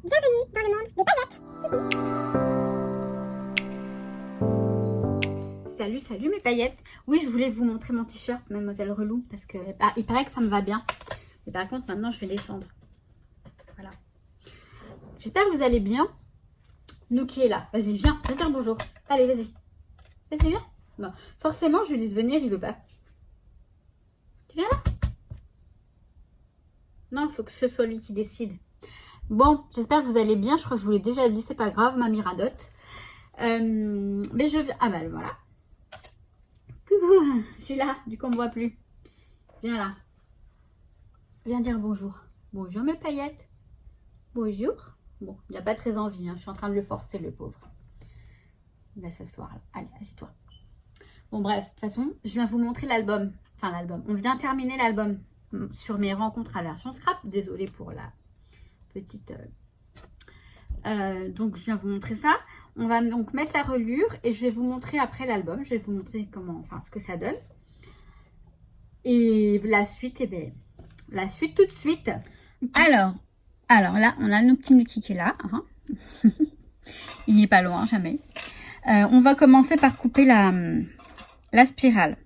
Bienvenue dans le monde des paillettes. Salut, salut mes paillettes. Oui, je voulais vous montrer mon t-shirt Mademoiselle Relou parce que il paraît que ça me va bien. Mais par contre, maintenant, je vais descendre. Voilà. J'espère que vous allez bien. Nous qui est là. Vas-y, viens, viens dire bonjour. Allez, vas-y. Vas-y, viens. Bon, forcément, je lui dis de venir, il veut pas. Tu viens là? Non, il faut que ce soit lui qui décide. Bon, j'espère que vous allez bien. Je crois que je vous l'ai déjà dit, c'est pas grave, mamie radote. Mais je viens... Ah bah voilà. Coucou, je suis là, du coup on me voit plus. Viens là. Viens dire bonjour. Bonjour mes paillettes. Bonjour. Bon, il n'a pas très envie, hein. Je suis en train de le forcer, le pauvre. Il va s'asseoir là. Allez, assieds-toi. Bon bref, de toute façon, je viens vous montrer l'album. Enfin l'album. On vient terminer l'album sur mes rencontres à version scrap. Désolée pour la petite... donc je viens vous montrer ça. On va donc mettre la relure et je vais vous montrer après l'album. Je vais vous montrer comment, enfin ce que ça donne. Et la suite, eh bien, la suite tout de suite. Alors là, on a notre petit Nuki qui est là. Hein. Il n'est pas loin, jamais. On va commencer par couper la spirale.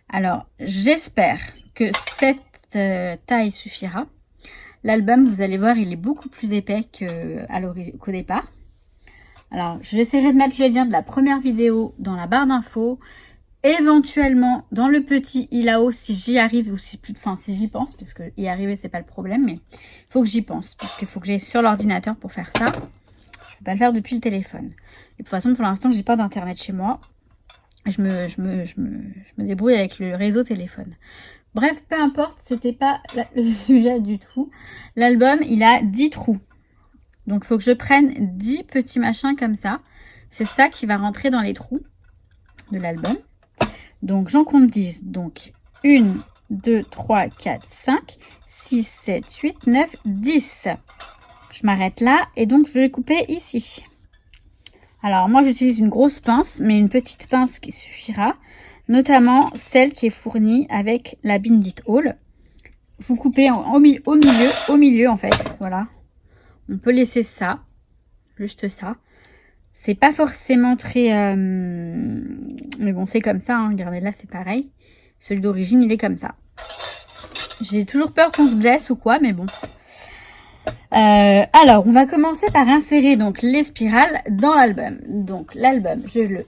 Alors, j'espère que cette taille suffira. L'album, vous allez voir, il est beaucoup plus épais qu'au départ. Alors, j'essaierai de mettre le lien de la première vidéo dans la barre d'infos. Éventuellement, dans le petit Ilao, si j'y arrive, ou si j'y pense, parce que y arriver, c'est pas le problème, mais il faut que j'y pense, parce qu'il faut que j'aille sur l'ordinateur pour faire ça. Je vais pas le faire depuis le téléphone. Et de toute façon, pour l'instant, j'ai pas d'internet chez moi. Je me débrouille avec le réseau téléphone. Bref, peu importe, c'était pas le sujet du tout. L'album, il a 10 trous. Donc, il faut que je prenne 10 petits machins comme ça. C'est ça qui va rentrer dans les trous de l'album. Donc, j'en compte 10. Donc, 1, 2, 3, 4, 5, 6, 7, 8, 9, 10. Je m'arrête là et donc, je vais couper ici. Alors, moi, j'utilise une grosse pince, mais une petite pince qui suffira. Notamment, celle qui est fournie avec la Bindit Hall. Vous coupez au milieu, en fait. Voilà. On peut laisser ça. Juste ça. C'est pas forcément très... Mais bon, c'est comme ça. Hein. Regardez, là, c'est pareil. Celui d'origine, il est comme ça. J'ai toujours peur qu'on se blesse ou quoi, mais bon. Alors, on va commencer par insérer donc les spirales dans l'album. Donc, l'album, je le...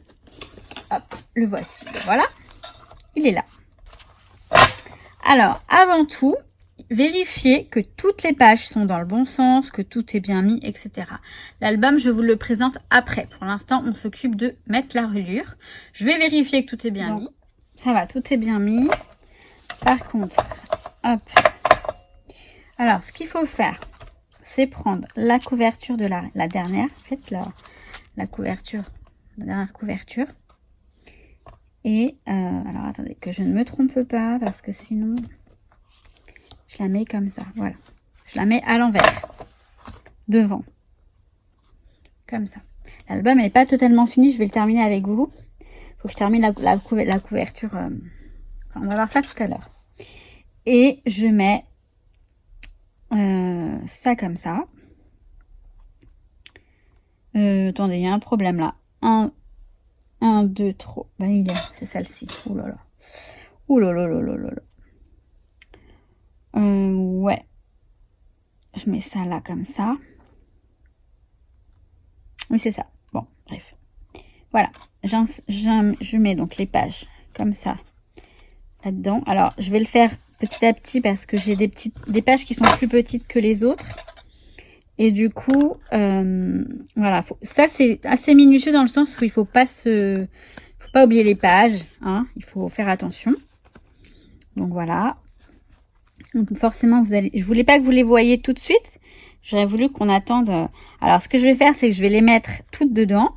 Hop, le voici. Voilà. Il est là. Alors, avant tout... Vérifiez que toutes les pages sont dans le bon sens, que tout est bien mis, etc. L'album, je vous le présente après. Pour l'instant, on s'occupe de mettre la reliure. Je vais vérifier que tout est bien mis. Ça va, tout est bien mis. Par contre, hop. Alors, ce qu'il faut faire, c'est prendre la couverture de la dernière. En fait, la couverture, la dernière couverture. Et, alors, attendez, que je ne me trompe pas, parce que sinon... Je la mets comme ça, voilà. Je la mets à l'envers, devant, comme ça. L'album n'est pas totalement fini, je vais le terminer avec vous. Il faut que je termine la couverture. Enfin, on va voir ça tout à l'heure. Et je mets ça comme ça. Attendez, il y a un problème là. 1, 2, 3. Ben, il est, c'est celle-ci. Ouh là là. Ouh là là là là là là. Ouais, je mets ça là comme ça. Oui, c'est ça. Bon, bref. Voilà, je mets donc les pages comme ça là-dedans. Alors, je vais le faire petit à petit parce que j'ai des pages qui sont plus petites que les autres. Et du coup, voilà. Ça, c'est assez minutieux dans le sens où il faut pas oublier les pages. Hein, il faut faire attention. Donc, voilà. Donc forcément, je voulais pas que vous les voyiez tout de suite. J'aurais voulu qu'on attende. Alors, ce que je vais faire, c'est que je vais les mettre toutes dedans.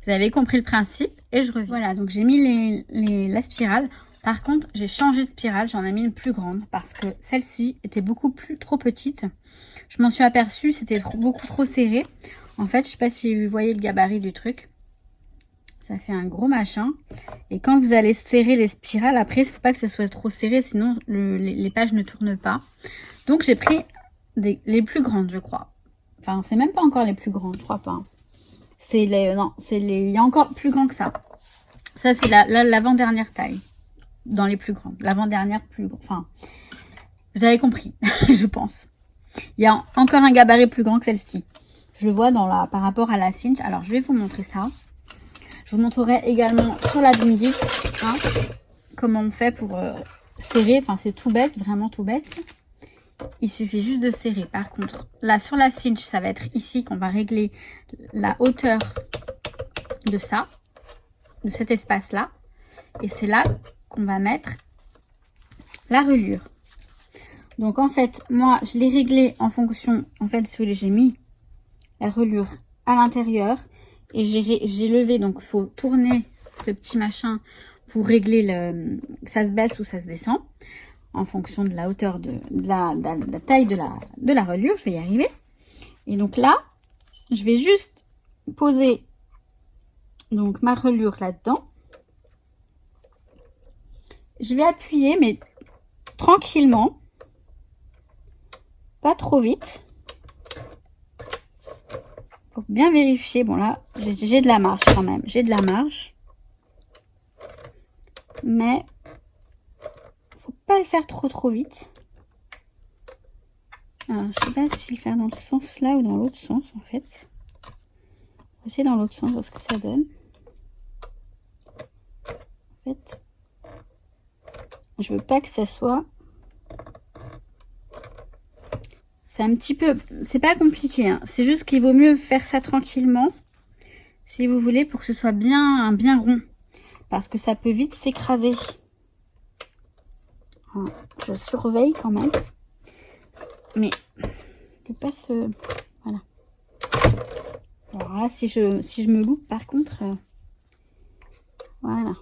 Vous avez compris le principe. Et je reviens. Voilà, donc j'ai mis la spirale. Par contre, j'ai changé de spirale. J'en ai mis une plus grande parce que celle-ci était trop petite. Je m'en suis aperçue, c'était beaucoup trop serré. En fait, je sais pas si vous voyez le gabarit du truc. Ça fait un gros machin. Et quand vous allez serrer les spirales, après, il ne faut pas que ça soit trop serré, sinon les pages ne tournent pas. Donc, j'ai pris les plus grandes, je crois. Enfin, c'est même pas encore les plus grands, je crois pas. Hein. C'est les... Non, c'est les... Il y a encore plus grand que ça. Ça, c'est l'avant-dernière taille. Dans les plus grandes. L'avant-dernière plus grande. Enfin, vous avez compris, je pense. Il y a encore un gabarit plus grand que celle-ci. Je le vois par rapport à la cinch. Alors, je vais vous montrer ça. Je vous montrerai également sur la bindite, hein, comment on fait pour serrer. Enfin, c'est tout bête, vraiment tout bête. Il suffit juste de serrer. Par contre, là, sur la cinch, ça va être ici qu'on va régler la hauteur de ça, de cet espace-là. Et c'est là qu'on va mettre la reliure. Donc, en fait, moi, je l'ai réglé en fonction, en fait, si vous voulez, j'ai mis la reliure à l'intérieur et j'ai levé, donc il faut tourner ce petit machin pour régler que ça se baisse ou ça se descend en fonction de la hauteur de la taille de la reliure. Je vais y arriver. Et donc là, je vais juste poser donc ma reliure là-dedans. Je vais appuyer, mais tranquillement, pas trop vite. Faut bien vérifier. Bon là, j'ai de la marge quand même. J'ai de la marge. Mais faut pas le faire trop vite. Alors, je sais pas si le faire dans le sens là ou dans l'autre sens en fait. On va essayer dans l'autre sens, voir ce que ça donne. En fait, je veux pas que ça soit... C'est un petit peu... C'est pas compliqué, hein. C'est juste qu'il vaut mieux faire ça tranquillement, si vous voulez, pour que ce soit bien rond. Parce que ça peut vite s'écraser. Je surveille quand même. Mais, il ne faut pas se... Voilà. Alors là, si je me loupe, par contre... Voilà.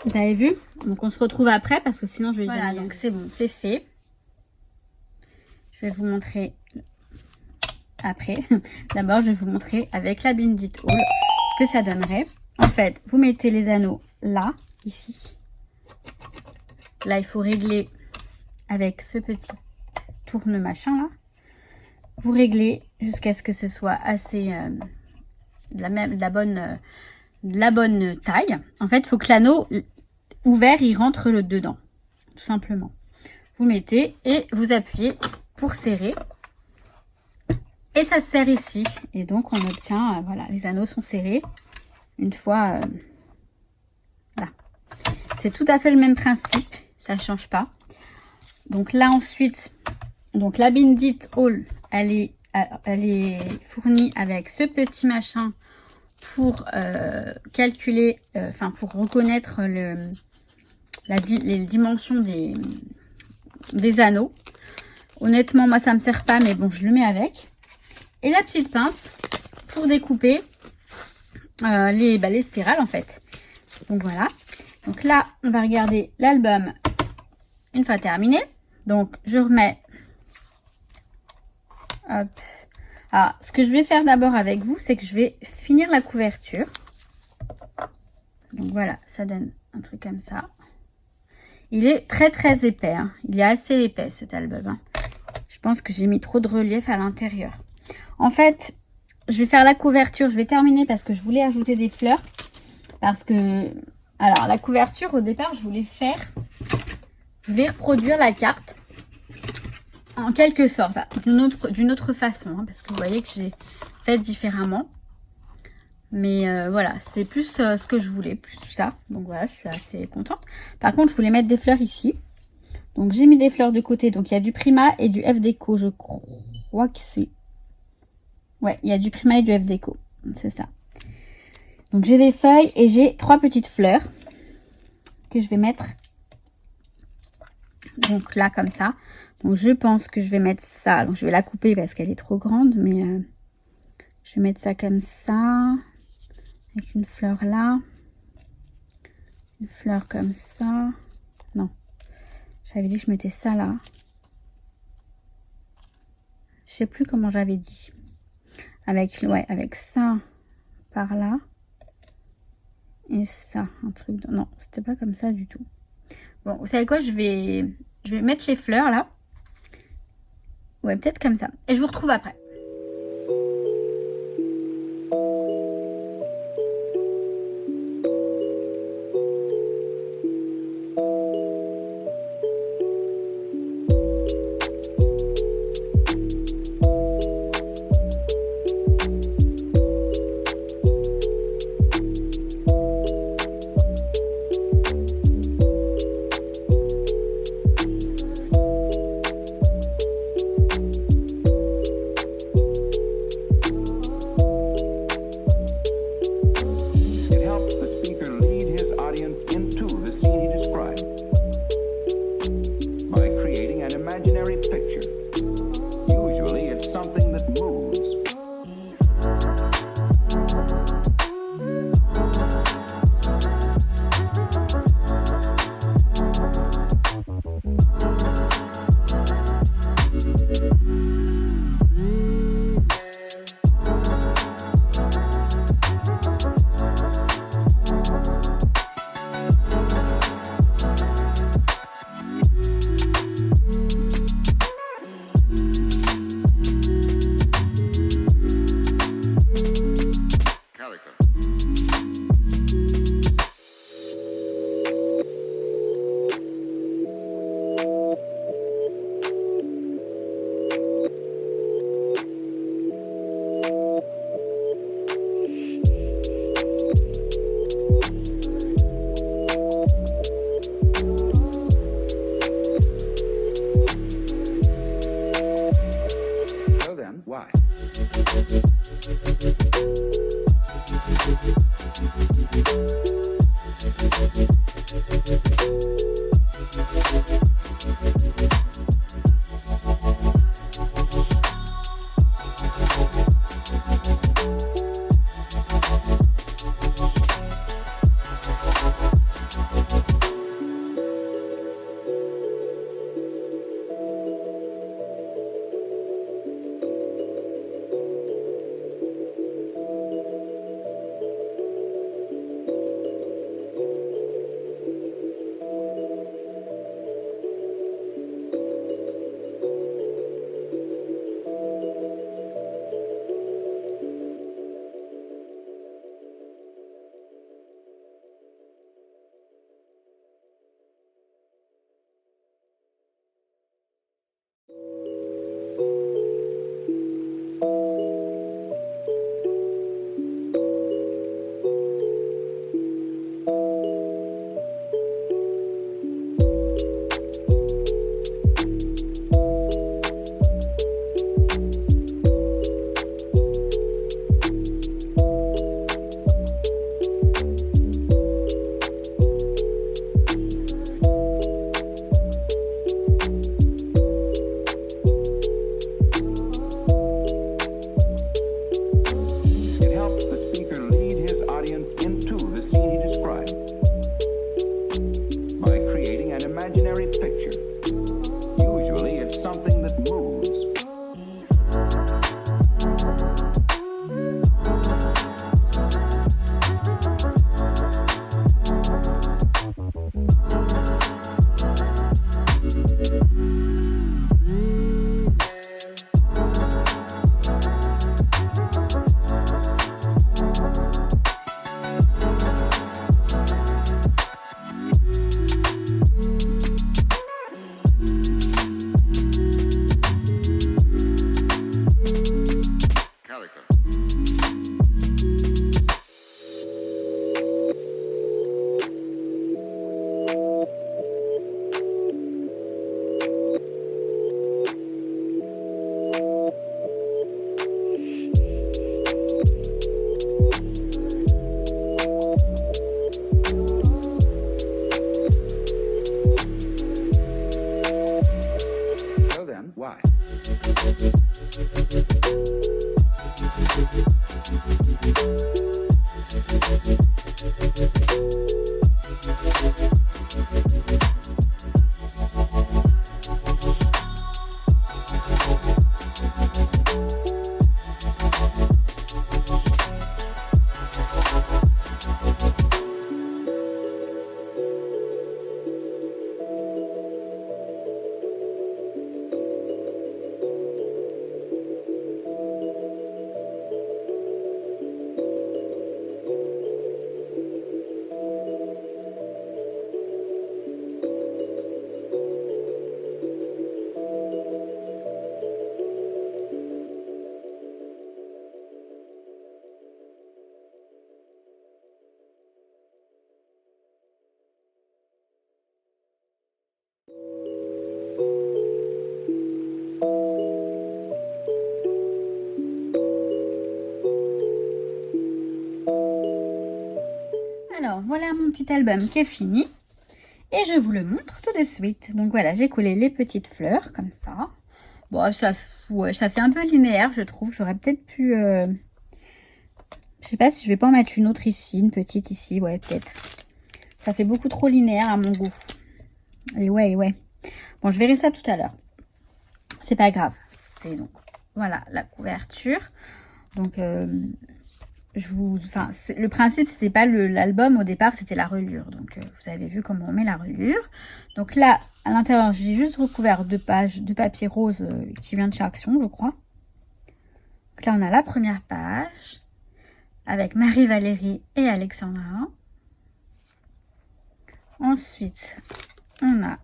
Vous avez vu? Donc on se retrouve après parce que sinon je vais... Voilà, donc c'est bon, c'est fait. Je vais vous montrer après. D'abord, je vais vous montrer avec la Bindit Haul ce que ça donnerait. En fait, vous mettez les anneaux là, ici. Là, il faut régler avec ce petit tourne machin là. Vous réglez jusqu'à ce que ce soit assez de la bonne taille. En fait, il faut que l'anneau ouvert, il rentre dedans, tout simplement. Vous mettez et vous appuyez pour serrer. Et ça se serre ici. Et donc, on obtient, voilà, les anneaux sont serrés. Une fois, là. C'est tout à fait le même principe. Ça ne change pas. Donc là, ensuite, donc la Bindit Haul, elle est fournie avec ce petit machin pour calculer, enfin, pour reconnaître les dimensions des anneaux. Honnêtement, moi, ça me sert pas, mais bon, je le mets avec. Et la petite pince pour découper les spirales, en fait. Donc, voilà. Donc là, on va regarder l'album une fois terminé. Donc, je remets... Hop. Alors, ce que je vais faire d'abord avec vous, c'est que je vais finir la couverture. Donc, voilà, ça donne un truc comme ça. Il est très épais. Hein. Il est assez épais, cet album. Hein. Je pense que j'ai mis trop de relief à l'intérieur. En fait, je vais faire la couverture. Je vais terminer parce que je voulais ajouter des fleurs. Parce que... Alors, la couverture, au départ, je voulais reproduire la carte. En quelque sorte. D'une autre façon. Hein, parce que vous voyez que j'ai fait différemment. Mais voilà, c'est plus ce que je voulais, plus ça. Donc voilà, je suis assez contente. Par contre, je voulais mettre des fleurs ici. Donc j'ai mis des fleurs de côté. Donc il y a du Prima et du F Déco, je crois que c'est... Ouais, il y a du Prima et du F Déco. C'est ça. Donc j'ai des feuilles et j'ai 3 petites fleurs que je vais mettre. Donc là, comme ça. Donc je pense que je vais mettre ça. Donc je vais la couper parce qu'elle est trop grande. Mais je vais mettre ça comme ça. Avec une fleur là. Une fleur comme ça. Non. J'avais dit que je mettais ça là. Je sais plus comment j'avais dit. Avec ça par là. et ça, un truc de... Non, c'était pas comme ça du tout. Bon, vous savez quoi, je vais mettre les fleurs là. Ouais, peut-être comme ça. Et je vous retrouve après. voilà mon petit album qui est fini. Et je vous le montre tout de suite. Donc voilà, j'ai collé les petites fleurs comme ça. Bon, ça fait un peu linéaire, je trouve. J'aurais peut-être pu... Je sais pas si je vais pas en mettre une autre ici, une petite ici. Ouais, peut-être. Ça fait beaucoup trop linéaire à mon goût. Et ouais. Bon, je verrai ça tout à l'heure. C'est pas grave. C'est donc... Voilà, la couverture. Donc... le principe, c'était pas l'album au départ, c'était la reliure. Donc, vous avez vu comment on met la reliure. Donc là, à l'intérieur, j'ai juste recouvert 2 pages de papier rose qui vient de chez Action, je crois. Donc là, on a la première page avec Marie-Valérie et Alexandra. Ensuite, on a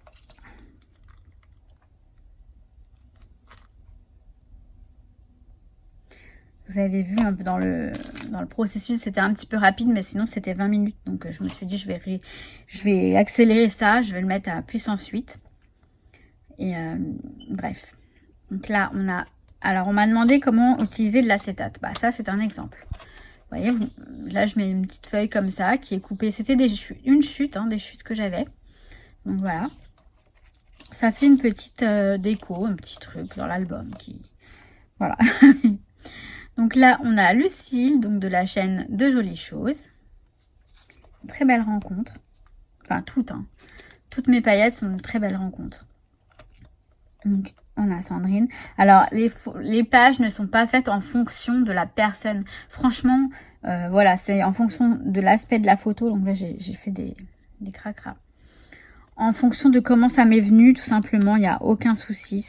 vous avez vu un peu dans le processus, c'était un petit peu rapide, mais sinon c'était 20 minutes. Donc je me suis dit, je vais accélérer ça, je vais le mettre à puissance 8. Et bref. Donc là, on m'a demandé comment utiliser de l'acétate. Bah ça, c'est un exemple. Vous voyez, là je mets une petite feuille comme ça qui est coupée. C'était une chute, des chutes que j'avais. Donc voilà. Ça fait une petite déco, un petit truc dans l'album qui... Voilà. Donc là, on a Lucille, donc de la chaîne De Jolies Choses. Une très belle rencontre. Enfin, toutes. Toutes mes paillettes sont une très belle rencontre. Donc, on a Sandrine. Alors, les pages ne sont pas faites en fonction de la personne. Franchement, voilà, c'est en fonction de l'aspect de la photo. Donc là, j'ai fait des cracras. En fonction de comment ça m'est venu, tout simplement, il n'y a aucun souci.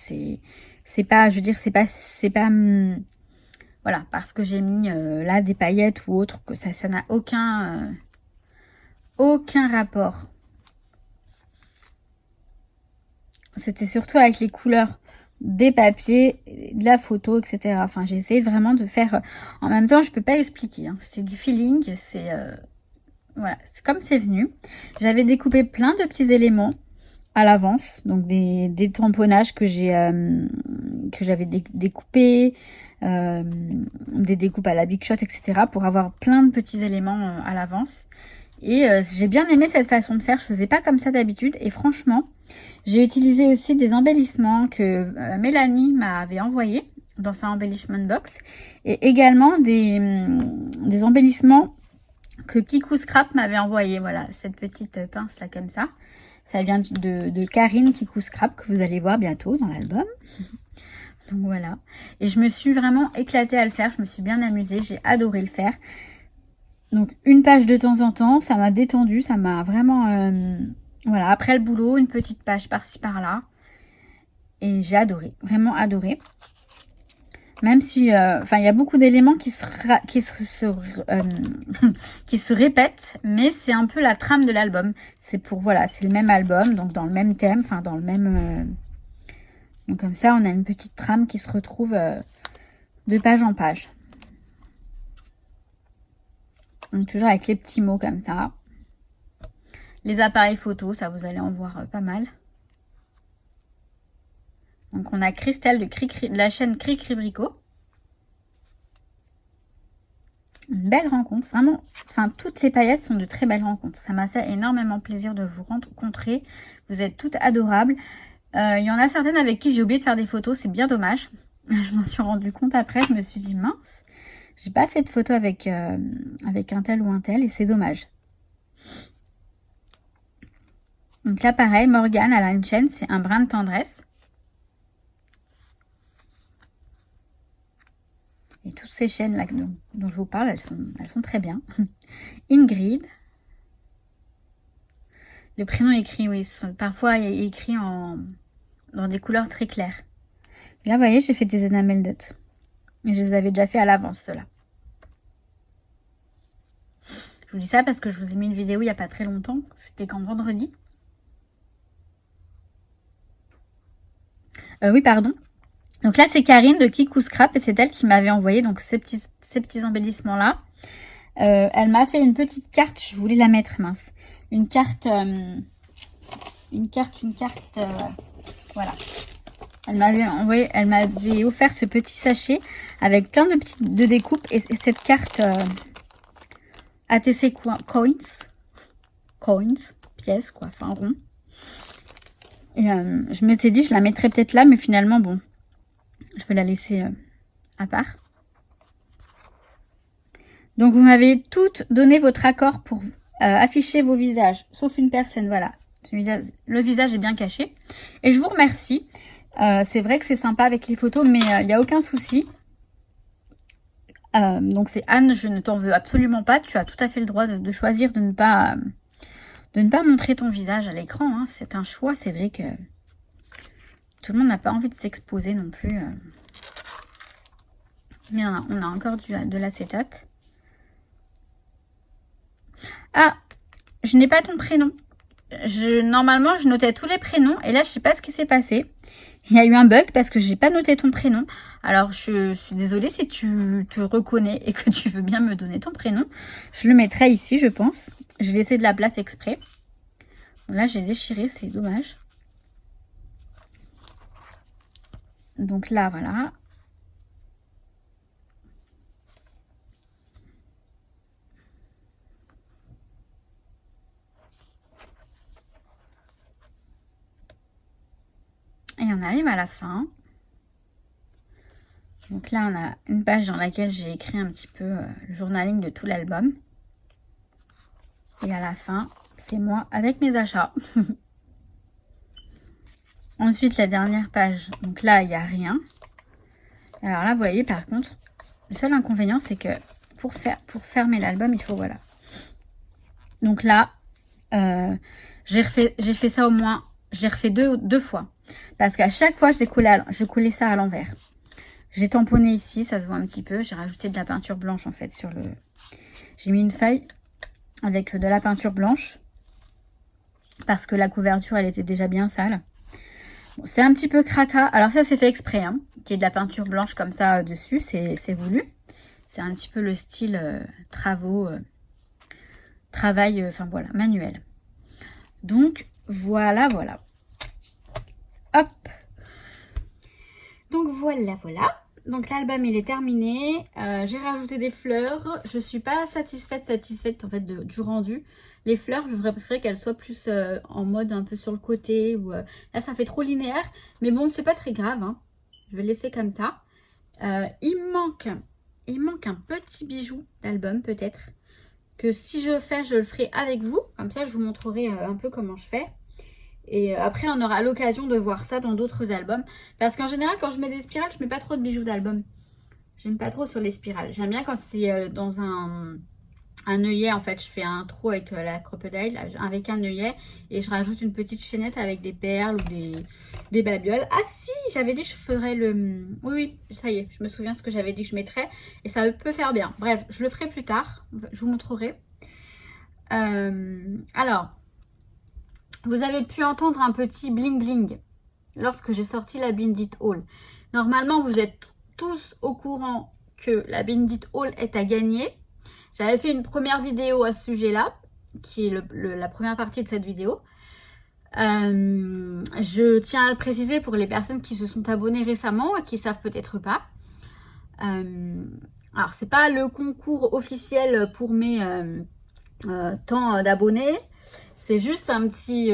C'est pas, je veux dire, c'est pas... Voilà, parce que j'ai mis là des paillettes ou autre, que ça n'a aucun rapport. C'était surtout avec les couleurs des papiers, de la photo, etc. Enfin, j'ai essayé vraiment de faire... En même temps, je peux pas expliquer. C'est du feeling, c'est... Voilà, c'est comme c'est venu. J'avais découpé plein de petits éléments à l'avance. Donc, des tamponnages que j'avais découpés. Des découpes à la Big Shot, etc. pour avoir plein de petits éléments à l'avance. Et j'ai bien aimé cette façon de faire. Je faisais pas comme ça d'habitude. Et franchement, j'ai utilisé aussi des embellissements que Mélanie m'avait envoyés dans sa embellishment box. Et également des embellissements que Kikou Scrap m'avait envoyé. Voilà, cette petite pince là comme ça. Ça vient de Karine Kikou Scrap que vous allez voir bientôt dans l'album. Donc voilà. Et je me suis vraiment éclatée à le faire. Je me suis bien amusée. J'ai adoré le faire. Donc une page de temps en temps. Ça m'a détendue. Ça m'a vraiment... voilà. Après le boulot, une petite page par-ci par-là. Et j'ai adoré. Vraiment adoré. Même si... Enfin, il y a beaucoup d'éléments qui se répètent. Mais c'est un peu la trame de l'album. C'est pour... Voilà. C'est le même album. Donc dans le même thème. Enfin, dans le même... Donc comme ça, on a une petite trame qui se retrouve de page en page. Donc toujours avec les petits mots comme ça. Les appareils photo, ça vous allez en voir pas mal. Donc on a Christelle de la chaîne Cricri Bricot. Une belle rencontre, vraiment. Enfin, toutes ces paillettes sont de très belles rencontres. Ça m'a fait énormément plaisir de vous rencontrer. Vous êtes toutes adorables. Il y en a certaines avec qui j'ai oublié de faire des photos, c'est bien dommage. Je m'en suis rendu compte après, je me suis dit mince, j'ai pas fait de photo avec un tel ou un tel et c'est dommage. Donc là pareil, Morgane, elle a une chaîne, c'est un brin de tendresse. Et toutes ces chaînes là dont je vous parle, elles sont très bien. Ingrid. Le prénom écrit, oui, parfois écrit dans des couleurs très claires. Et là, vous voyez, j'ai fait des enamel dots. Mais je les avais déjà fait à l'avance, ceux-là. Je vous dis ça parce que je vous ai mis une vidéo il n'y a pas très longtemps. C'était quand vendredi. Oui, pardon. Donc là, c'est Karine de Kikou Scrap et c'est elle qui m'avait envoyé donc ces petits embellissements-là. Elle m'a fait une petite carte. Je voulais la mettre, mince. Une carte, voilà. Elle m'avait offert ce petit sachet avec plein de découpes et cette carte ATC Coins. coins, pièces quoi, enfin rond. Et je m'étais dit je la mettrais peut-être là, mais finalement bon, je vais la laisser à part. Donc vous m'avez toutes donné votre accord pour afficher vos visages, sauf une personne, voilà. Le visage est bien caché. Et je vous remercie. C'est vrai que c'est sympa avec les photos, mais il n'y a aucun souci. Donc c'est Anne, je ne t'en veux absolument pas. Tu as tout à fait le droit de choisir de ne pas montrer ton visage à l'écran. Hein. C'est un choix, c'est vrai que tout le monde n'a pas envie de s'exposer non plus. Mais on a encore de l'acétate. Ah, je n'ai pas ton prénom. Normalement, je notais tous les prénoms. Et là, je ne sais pas ce qui s'est passé. Il y a eu un bug parce que j'ai pas noté ton prénom. Alors, je suis désolée si tu te reconnais et que tu veux bien me donner ton prénom. Je le mettrai ici, je pense. J'ai laissé de la place exprès. Là, j'ai déchiré, c'est dommage. Donc là, voilà. Et on arrive à la fin. Donc là, on a une page dans laquelle j'ai écrit un petit peu le journaling de tout l'album. Et à la fin, c'est moi avec mes achats. Ensuite, la dernière page. Donc là, il n'y a rien. Alors là, vous voyez, par contre, le seul inconvénient, c'est que pour fermer l'album, il faut, voilà. Donc là, j'ai fait ça au moins, je l'ai refait deux fois. Parce qu'à chaque fois, je collais ça à l'envers. J'ai tamponné ici, ça se voit un petit peu. J'ai rajouté de la peinture blanche, en fait, sur le... J'ai mis une feuille avec de la peinture blanche. Parce que la couverture, elle était déjà bien sale. Bon, c'est un petit peu cracra. Alors ça, c'est fait exprès, hein. Qu'il y ait de la peinture blanche comme ça dessus, c'est voulu. C'est un petit peu le style travail, enfin voilà, manuel. Donc, voilà. Hop. Donc, voilà. Donc, l'album, il est terminé. J'ai rajouté des fleurs. Je suis pas satisfaite en fait du rendu. Les fleurs, j'aurais préféré qu'elles soient plus en mode un peu sur le côté. Ou, là, ça fait trop linéaire. Mais bon, c'est pas très grave. Hein. Je vais laisser comme ça. Il manque un petit bijou d'album, peut-être. Que si je le ferai avec vous. Comme ça, je vous montrerai un peu comment je fais. Et après, on aura l'occasion de voir ça dans d'autres albums. Parce qu'en général, quand je mets des spirales, je mets pas trop de bijoux d'album. J'aime pas trop sur les spirales. J'aime bien quand c'est dans un œillet. En fait, je fais un trou avec la crocodile, avec un œillet. Et je rajoute une petite chaînette avec des perles ou des babioles. Ah si, j'avais dit que je ferais le... Oui, ça y est, je me souviens ce que j'avais dit que je mettrais. Et ça peut faire bien. Bref, je le ferai plus tard. Je vous montrerai. Alors... Vous avez pu entendre un petit bling bling lorsque j'ai sorti la Bindit Haul. Normalement, vous êtes tous au courant que la Bindit Haul est à gagner. J'avais fait une première vidéo à ce sujet-là, qui est la première partie de cette vidéo. Je tiens à le préciser pour les personnes qui se sont abonnées récemment et qui ne savent peut-être pas. Alors, c'est pas le concours officiel pour mes tant d'abonnés. C'est juste un petit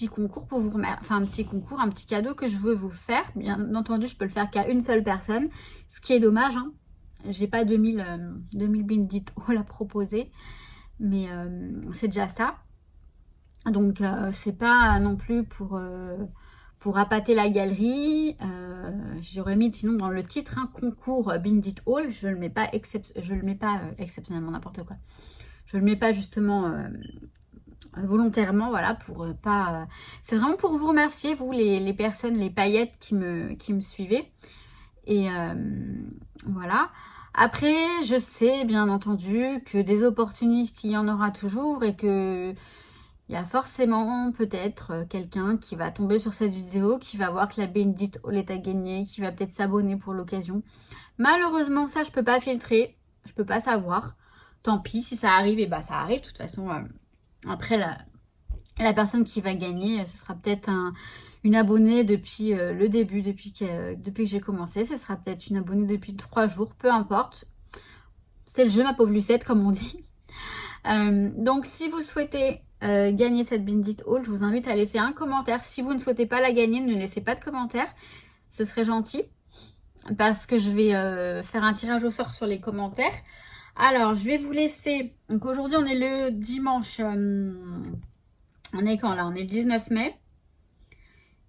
concours pour vous remercier, enfin un petit cadeau que je veux vous faire. Bien entendu, je peux le faire qu'à une seule personne, ce qui est dommage. Hein. J'ai pas 2000 Bindit Haul à proposer, mais c'est déjà ça. Donc c'est pas non plus pour appâter la galerie. J'aurais mis sinon dans le titre un concours Bindit Haul. Je le mets pas exceptionnellement n'importe quoi. Je le mets pas justement volontairement, voilà, pour pas... C'est vraiment pour vous remercier, vous, les personnes, les paillettes qui me suivaient. Et voilà. Après, je sais, bien entendu, que des opportunistes, il y en aura toujours et que il y a forcément peut-être quelqu'un qui va tomber sur cette vidéo, qui va voir que la Bindit Haul est à gagner, qui va peut-être s'abonner pour l'occasion. Malheureusement, ça, je peux pas filtrer. Je peux pas savoir. Tant pis, si ça arrive, et bah ça arrive. De toute façon... Après, la personne qui va gagner, ce sera peut-être une abonnée depuis le début, depuis que j'ai commencé. Ce sera peut-être une abonnée depuis 3 jours, peu importe. C'est le jeu, ma pauvre Lucette, comme on dit. Donc si vous souhaitez gagner cette Bindit Haul, je vous invite à laisser un commentaire. Si vous ne souhaitez pas la gagner, ne laissez pas de commentaire. Ce serait gentil. Parce que je vais faire un tirage au sort sur les commentaires. Alors, je vais vous laisser... Donc aujourd'hui, on est le dimanche... on est quand là? On est le 19 mai.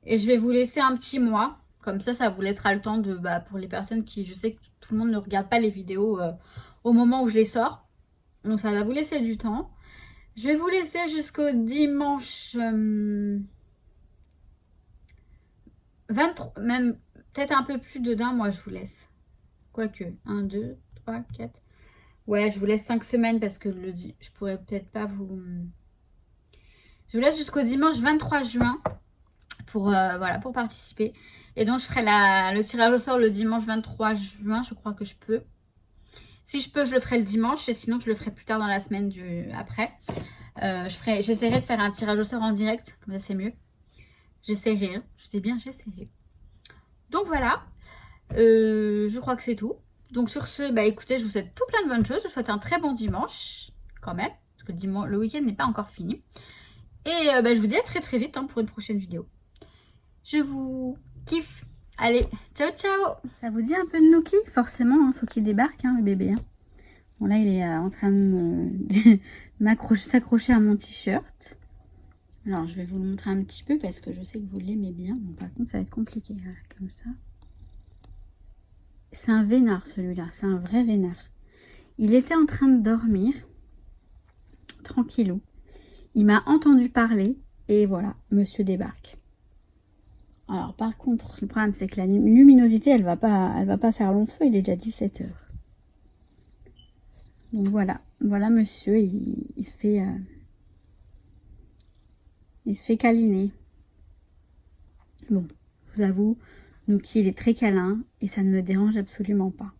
Et je vais vous laisser un petit mois. Comme ça vous laissera le temps de... pour les personnes qui... Je sais que tout le monde ne regarde pas les vidéos au moment où je les sors. Donc ça va vous laisser du temps. Je vais vous laisser jusqu'au dimanche 23... Même peut-être un peu plus d'un mois, je vous laisse. Quoique. 1, 2, 3, 4... Ouais, je vous laisse 5 semaines parce que je pourrais peut-être pas vous... Je vous laisse jusqu'au dimanche 23 juin pour, voilà, pour participer. Et donc, je ferai le tirage au sort le dimanche 23 juin. Je crois que je peux. Si je peux, je le ferai le dimanche. Et sinon, je le ferai plus tard dans la semaine après. J'essaierai de faire un tirage au sort en direct. Comme ça, c'est mieux. J'essaierai. Hein. Je dis bien, j'essaierai. Donc, voilà. Je crois que c'est tout. Donc sur ce, écoutez, je vous souhaite tout plein de bonnes choses. Je vous souhaite un très bon dimanche, quand même. Parce que le week-end n'est pas encore fini. Et je vous dis à très très vite pour une prochaine vidéo. Je vous kiffe. Allez, ciao ciao. Ça vous dit un peu de Nookie? Forcément, faut qu'il débarque, le bébé. Bon là, il est en train de s'accrocher à mon t-shirt. Alors, je vais vous le montrer un petit peu parce que je sais que vous l'aimez bien. Bon, par contre, ça va être compliqué, voilà, comme ça. C'est un vénard celui-là, c'est un vrai vénard. Il était en train de dormir, tranquillou. Il m'a entendu parler et voilà, monsieur débarque. Alors par contre, le problème c'est que la luminosité, elle va pas faire long feu, il est déjà 17 h. Donc voilà, monsieur, il se fait câliner. Bon, je vous avoue, Nookie, il est très câlin et ça ne me dérange absolument pas.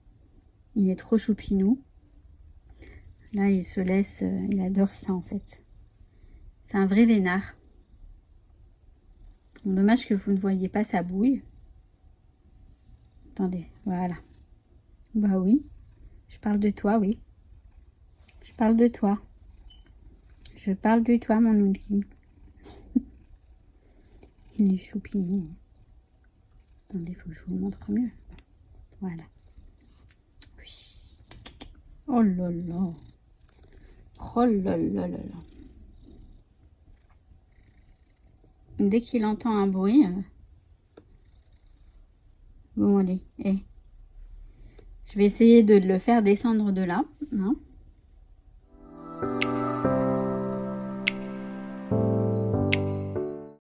Il est trop choupinou. Là, il se laisse, il adore ça en fait. C'est un vrai vénard. Bon, dommage que vous ne voyez pas sa bouille. Attendez, voilà. Bah oui, je parle de toi, oui. Je parle de toi. Je parle de toi, mon Nookie. Il est choupinou. Attendez, il faut que je vous le montre mieux. Voilà. Oui. Oh là là. Oh là là là là. Dès qu'il entend un bruit... Bon, allez. Je vais essayer de le faire descendre de là. Hein.